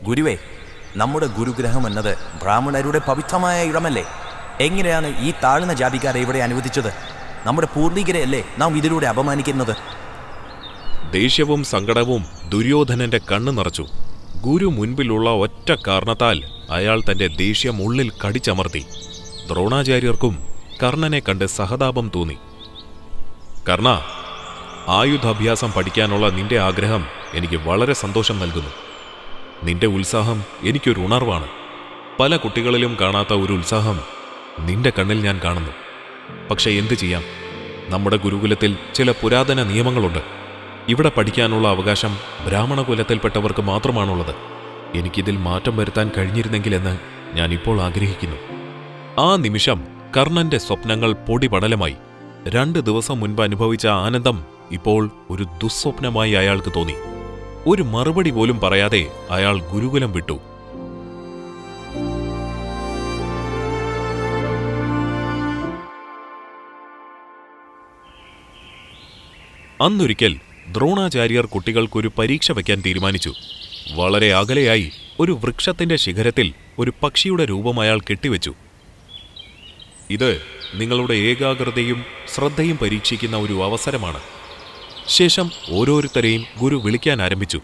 ഗുരുവേ, നമ്മുടെ ഗുരുഗ്രഹം എന്നത് ബ്രാഹ്മണരുടെ പവിത്രമായ ഇടമല്ലേ? എങ്ങനെയാണ് ഈ താഴ്ന്ന ജാതിക്കാരെ ഇവിടെ അനുവദിച്ചത്? നമ്മുടെ പൂർവികരെ അല്ലേ നാം ഇതിലൂടെ അപമാനിക്കുന്നത്? ദേഷ്യവും സങ്കടവും ദുര്യോധനന്റെ കണ്ണു നിറച്ചു. ഗുരു മുൻപിലുള്ള ഒറ്റ കാരണത്താൽ അയാൾ തന്റെ ദേഷ്യം ഉള്ളിൽ കടിച്ചമർത്തി. ദ്രോണാചാര്യർക്കും കർണനെ കണ്ട് സഹതാപം തോന്നി. കർണ, ആയുധാഭ്യാസം പഠിക്കാനുള്ള നിന്റെ ആഗ്രഹം എനിക്ക് വളരെ സന്തോഷം നൽകുന്നു. നിന്റെ ഉത്സാഹം എനിക്കൊരു ഉണർവാണ്. പല കുട്ടികളിലും കാണാത്ത ഒരു ഉത്സാഹം നിന്റെ കണ്ണിൽ ഞാൻ കാണുന്നു. പക്ഷെ എന്തു ചെയ്യാം, നമ്മുടെ ഗുരുകുലത്തിൽ ചില പുരാതന നിയമങ്ങളുണ്ട്. ഇവിടെ പഠിക്കാനുള്ള അവകാശം ബ്രാഹ്മണകുലത്തിൽപ്പെട്ടവർക്ക് മാത്രമാണുള്ളത്. എനിക്കിതിൽ മാറ്റം വരുത്താൻ കഴിഞ്ഞിരുന്നെങ്കിലെന്ന് ഞാനിപ്പോൾ ആഗ്രഹിക്കുന്നു. ആ നിമിഷം കർണന്റെ സ്വപ്നങ്ങൾ പൊടിപടലമായി. 2 ദിവസം മുൻപ് അനുഭവിച്ച ആനന്ദം ഇപ്പോൾ ഒരു ദുസ്വപ്നമായി അയാൾക്ക് തോന്നി. ഒരു മറുപടി പോലും പറയാതെ അയാൾ ഗുരുകുലം വിട്ടു. അന്നൊരിക്കൽ ദ്രോണാചാര്യർ കുട്ടികൾക്കൊരു പരീക്ഷ വയ്ക്കാൻ തീരുമാനിച്ചു. വളരെ അകലെയായി ഒരു വൃക്ഷത്തിന്റെ ശിഖരത്തിൽ ഒരു പക്ഷിയുടെ രൂപം അയാൾ കെട്ടിവെച്ചു. ഇത് നിങ്ങളുടെ ഏകാഗ്രതയും ശ്രദ്ധയും പരീക്ഷിക്കുന്ന ഒരു അവസരമാണ്. ശേഷം ഓരോരുത്തരെയും ഗുരു വിളിക്കാൻ ആരംഭിച്ചു.